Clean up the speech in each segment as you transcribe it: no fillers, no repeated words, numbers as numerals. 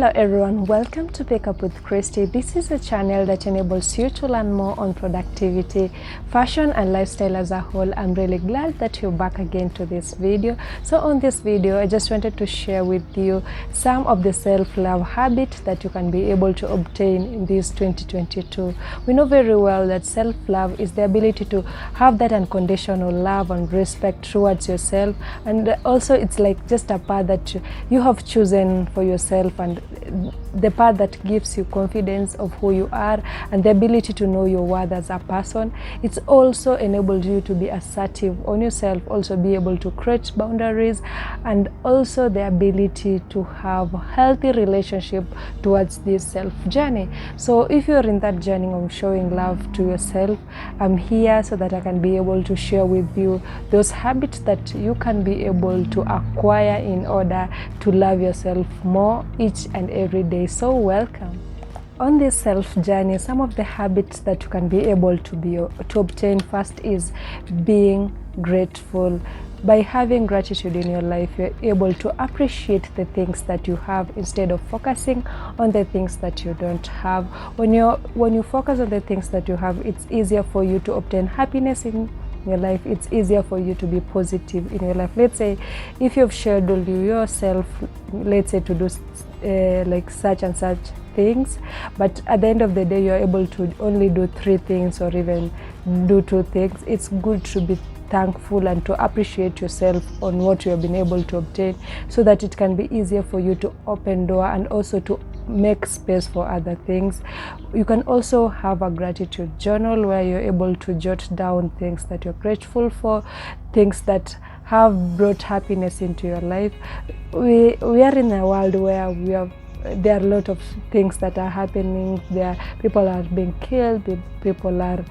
Hello everyone, welcome to Pick Up with Christy. This is a channel that enables you to learn more on productivity, fashion and lifestyle as a whole. I'm really glad that you're back again to this video. So on this video, I just wanted to share with you some of the self-love habits that you can be able to obtain in this 2022. We know very well that self-love is the ability to have that unconditional love and respect towards yourself, and also it's like just a path that you have chosen for yourself, and the part that gives you confidence of who you are and the ability to know your worth as a person. It's also enabled you to be assertive on yourself, also be able to create boundaries, and also the ability to have a healthy relationship towards this self journey. So if you're in that journey of showing love to yourself, I'm here so that I can be able to share with you those habits that you can be able to acquire in order to love yourself more each and every day. So welcome. On this self journey, some of the habits that you can be able to obtain first is being grateful. By having gratitude in your life, you're able to appreciate the things that you have instead of focusing on the things that you don't have. When you focus on the things that you have, it's easier for you to obtain happiness in your life. It's easier for you to be positive in your life. Let's say if you've scheduled yourself, let's say, to do like such and such things, but at the end of the day you're able to only do 3 things or even do 2 things, it's good to be thankful and to appreciate yourself on what you have been able to obtain, so that it can be easier for you to open door and also to make space for other things. You can also have a gratitude journal where you're able to jot down things that you're grateful for, things that have brought happiness into your life. We are in a world where there are a lot of things that are happening. People are being killed, people are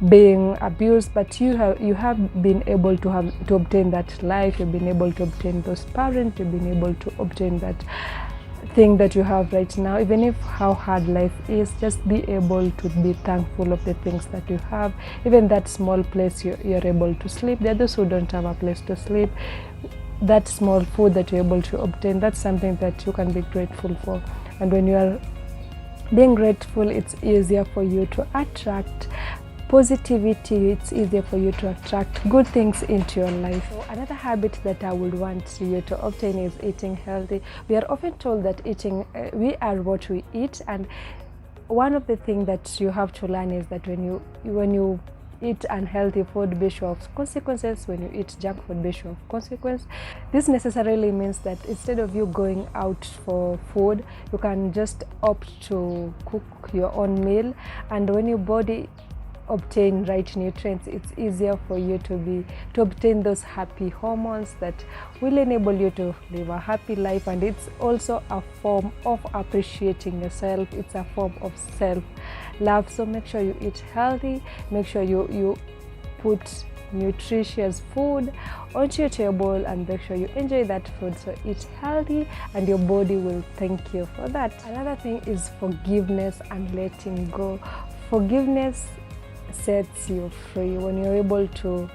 being abused, but you have been able to obtain that life. You've been able to obtain those parents. You've been able to obtain that thing that you have right now. Even if how hard life is, just be able to be thankful of the things that you have. Even that small place you're able to sleep. There are those who don't have a place to sleep. That small food that you're able to obtain, that's something that you can be grateful for. And when you are being grateful, it's easier for you to attract positivity. It's easier for you to attract good things into your life. So another habit that I would want you to obtain is eating healthy. We are often told that we are what we eat, and one of the things that you have to learn is that when you eat unhealthy food, be sure of consequences. When you eat junk food, be sure of consequence. This necessarily means that instead of you going out for food, you can just opt to cook your own meal, and when your body obtain right nutrients, it's easier for you to obtain those happy hormones that will enable you to live a happy life. And it's also a form of appreciating yourself. It's a form of self-love. So make sure you eat healthy. Make sure you put nutritious food onto your table, and make sure you enjoy that food. So eat healthy and your body will thank you for that. Another thing is forgiveness and letting go. Forgiveness sets you free. When you're able to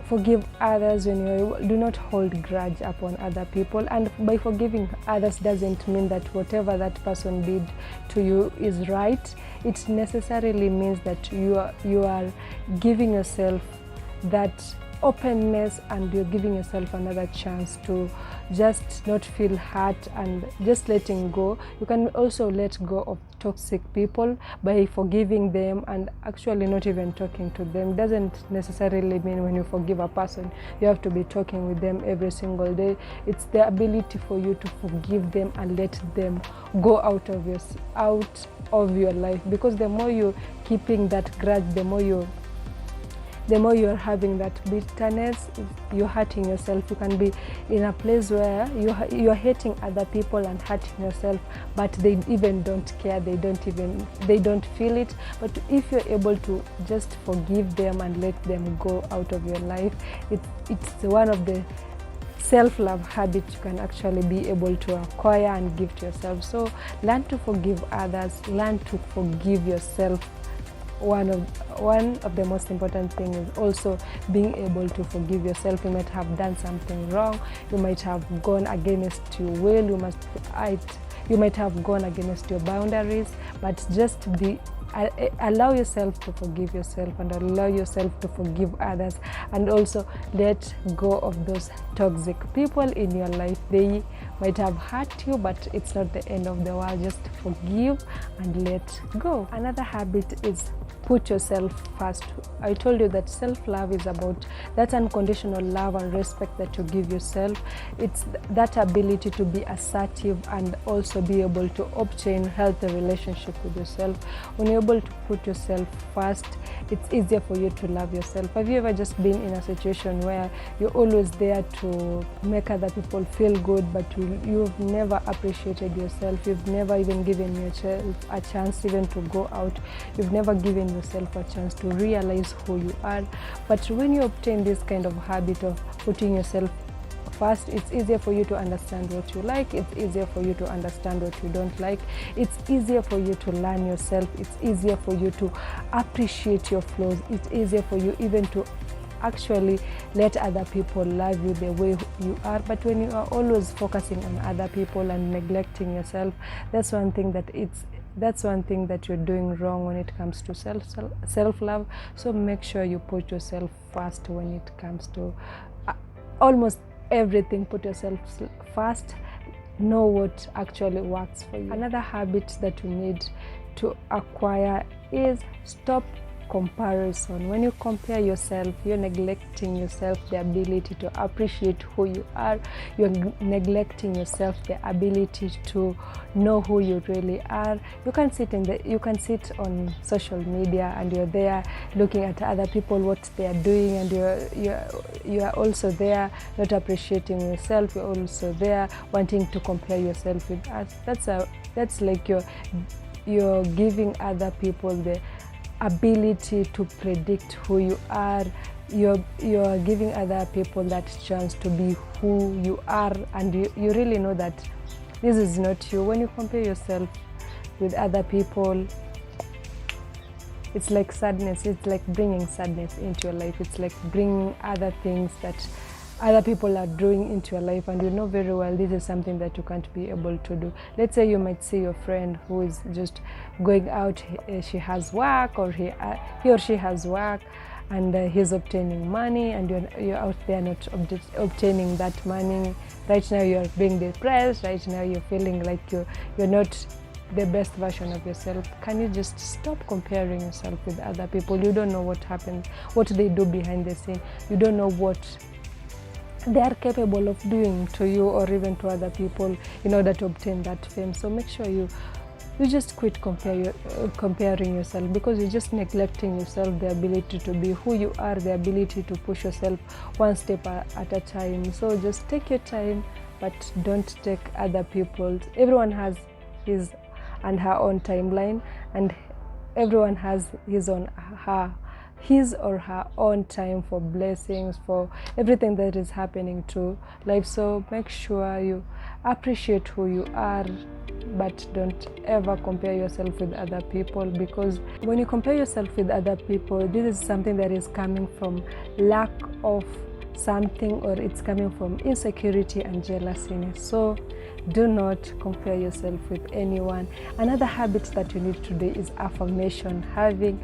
forgive others, do not hold grudge upon other people. And by forgiving others doesn't mean that whatever that person did to you is right. It necessarily means that you are giving yourself that openness, and you're giving yourself another chance to just not feel hurt and just letting go. You can also let go of toxic people by forgiving them and actually not even talking to them. Doesn't necessarily mean when you forgive a person you have to be talking with them every single day. It's the ability for you to forgive them and let them go out of your life, because the more you're keeping that grudge, the more you're having that bitterness, you're hurting yourself. You can be in a place where you're hating other people and hurting yourself, but they even don't care. They don't feel it. But if you're able to just forgive them and let them go out of your life, it's one of the self-love habits you can actually be able to acquire and give to yourself. So learn to forgive others, learn to forgive yourself. One of the most important things is also being able to forgive yourself. You might have done something wrong. You might have gone against your will. you might have gone against your boundaries, but just allow yourself to forgive yourself and allow yourself to forgive others, and also let go of those toxic people in your life. They might have hurt you, but it's not the end of the world. Just forgive and let go. Another habit is put yourself first. I told you that self-love is about that unconditional love and respect that you give yourself. It's that ability to be assertive and also be able to obtain healthy relationship with yourself. When you're able to put yourself first, it's easier for you to love yourself. Have you ever just been in a situation where you're always there to make other people feel good, but you've never appreciated yourself? You've never even given yourself a chance even to go out. You've never given yourself a chance to realize who you are. But when you obtain this kind of habit of putting yourself first, it's easier for you to understand what you like. It's easier for you to understand what you don't like. It's easier for you to learn yourself. It's easier for you to appreciate your flaws. It's easier for you even to actually let other people love you the way you are. But when you are always focusing on other people and neglecting yourself, that's one thing that you're doing wrong when it comes to self-love. So make sure you put yourself first when it comes to almost everything. Put yourself first. Know what actually works for you. Another habit that you need to acquire is stop comparison. When you compare yourself, you're neglecting yourself the ability to appreciate who you are. You're neglecting yourself the ability to know who you really are. You can sit on social media and you're there looking at other people, what they are doing, and you are also there not appreciating yourself. You're also there wanting to compare yourself with us. That's like you're giving other people the ability to predict who you are. You're giving other people that chance to be who you are, and you really know that this is not you. When you compare yourself with other people, it's like sadness. It's like bringing sadness into your life. It's like bringing other things that other people are doing into your life, and you know very well this is something that you can't be able to do. Let's say you might see your friend who is just going out, she has work, or he or she has work, and he's obtaining money, and you're out there not obtaining that money. Right now you're being depressed. Right now you're feeling like you're not the best version of yourself. Can you just stop comparing yourself with other people? You don't know what happens, what they do behind the scene. You don't know what they are capable of doing to you or even to other people in order to obtain that fame. So make sure you just quit comparing yourself, because you're just neglecting yourself, the ability to be who you are, the ability to push yourself one step at a time. So just take your time, but don't take other people's. Everyone has his and her own timeline, and everyone has his or her own time for blessings, for everything that is happening to life. So make sure you appreciate who you are, but don't ever compare yourself with other people, because when you compare yourself with other people, this is something that is coming from lack of something, or it's coming from insecurity and jealousy. So do not compare yourself with anyone. Another habit that you need to do is affirmation. Having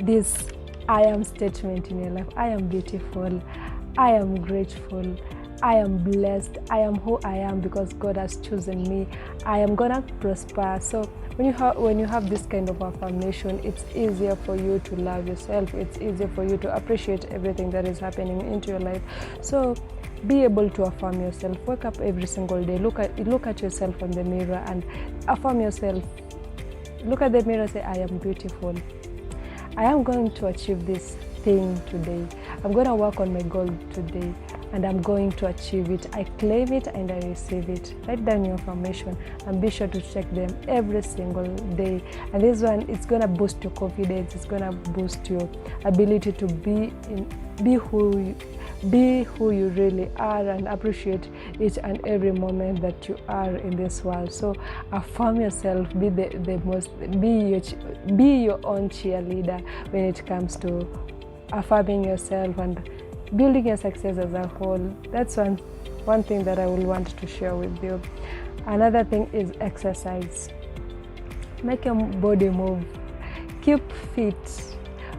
this I am statement in your life. I am beautiful. I am grateful. I am blessed. I am who I am because God has chosen me. I am gonna prosper. So when you have this kind of affirmation, it's easier for you to love yourself. It's easier for you to appreciate everything that is happening into your life. So be able to affirm yourself. Wake up every single day. Look at yourself in the mirror and affirm yourself. Look at the mirror and say, I am beautiful. I am going to achieve this thing today. I'm going to work on my goal today, and I'm going to achieve it. I claim it and I receive it. Write down your affirmation and be sure to check them every single day. And this one, it's going to boost your confidence. It's going to boost your ability to be who you really are, and appreciate each and every moment that you are in this world. So affirm yourself. Be your own cheerleader when it comes to affirming yourself and building your success as a whole. That's one thing that I will want to share with you. Another thing is exercise. Make your body move. Keep fit.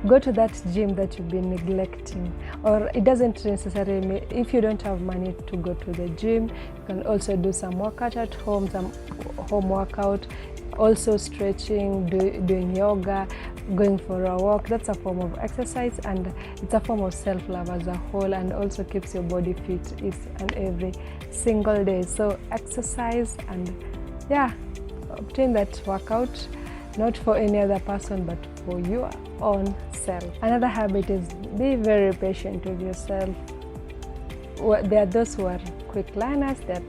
Go to that gym that you've been neglecting, or it doesn't necessarily mean, if you don't have money to go to the gym, you can also do some workout at home, some home workout, also stretching, doing yoga, going for a walk. That's a form of exercise, and it's a form of self-love as a whole, and also keeps your body fit each and every single day. So exercise, and yeah, obtain that workout, not for any other person but for your own self. Another habit is be very patient with yourself. There are those who are quick learners, there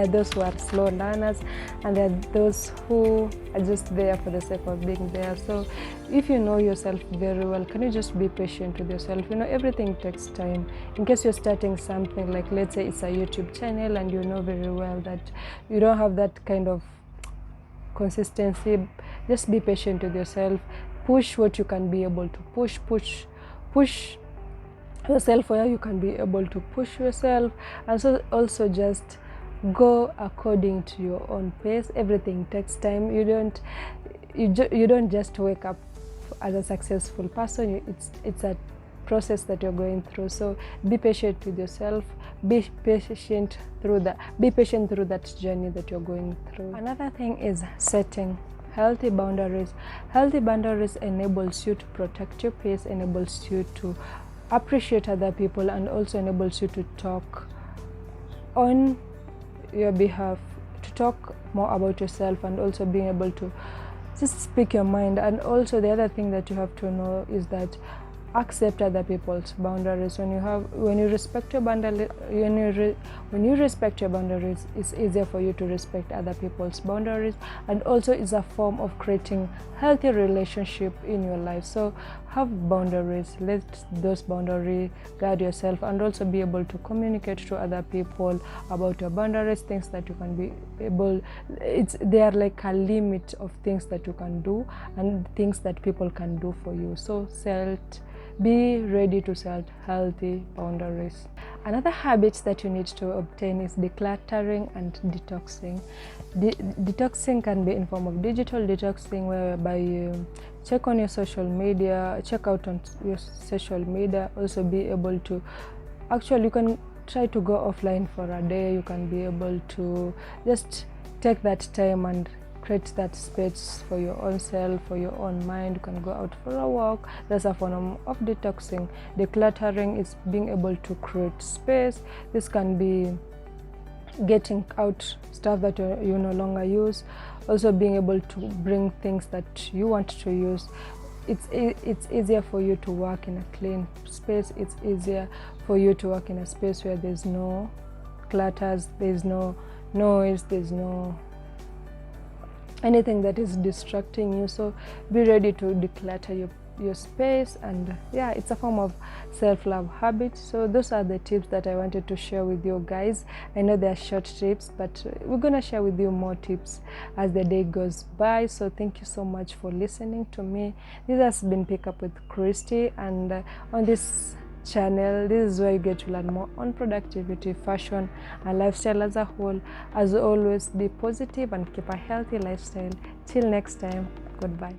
are those who are slow learners, and there are those who are just there for the sake of being there. So if you know yourself very well, can you just be patient with yourself? You know, everything takes time. In case you're starting something, like let's say it's a YouTube channel, and you know very well that you don't have that kind of consistency, just be patient with yourself. Push what you can be able to push yourself where you can be able to push yourself, and so also just go according to your own pace. Everything takes time. You don't just wake up as a successful person. It's a process that you're going through. So be patient with yourself, be patient through that journey that you're going through. Another thing is setting healthy boundaries. Healthy boundaries enables you to protect your peace, enables you to appreciate other people, and also enables you to talk on your behalf, to talk more about yourself, and also being able to just speak your mind. And also the other thing that you have to know is that accept other people's boundaries. When you respect your boundaries, it's easier for you to respect other people's boundaries, and also it's a form of creating healthy relationship in your life. So have boundaries. Let those boundaries guide yourself, and also be able to communicate to other people about your boundaries, things that you can be able. They are like a limit of things that you can do and things that people can do for you. So be ready to set healthy boundaries. Another habit that you need to obtain is decluttering and detoxing. Detoxing can be in form of digital detoxing, whereby you check on your social media, check out on your social media. Also be able to, actually you can try to go offline for a day. You can be able to just take that time and create that space for your own self, for your own mind. You can go out for a walk. That's a form of detoxing. Decluttering is being able to create space. This can be getting out stuff that you no longer use. Also being able to bring things that you want to use. It's easier for you to work in a clean space. It's easier for you to work in a space where there's no clutters, there's no noise, there's no anything that is distracting you. So be ready to declutter your space, and yeah, it's a form of self-love habit. So those are the tips that I wanted to share with you guys. I know they are short tips, but we're gonna share with you more tips as the day goes by. So thank you so much for listening to me. This has been Pick Up with Christy, and on this channel, this is where you get to learn more on productivity, fashion, and lifestyle as a whole. As always, be positive and keep a healthy lifestyle. Till next time, goodbye.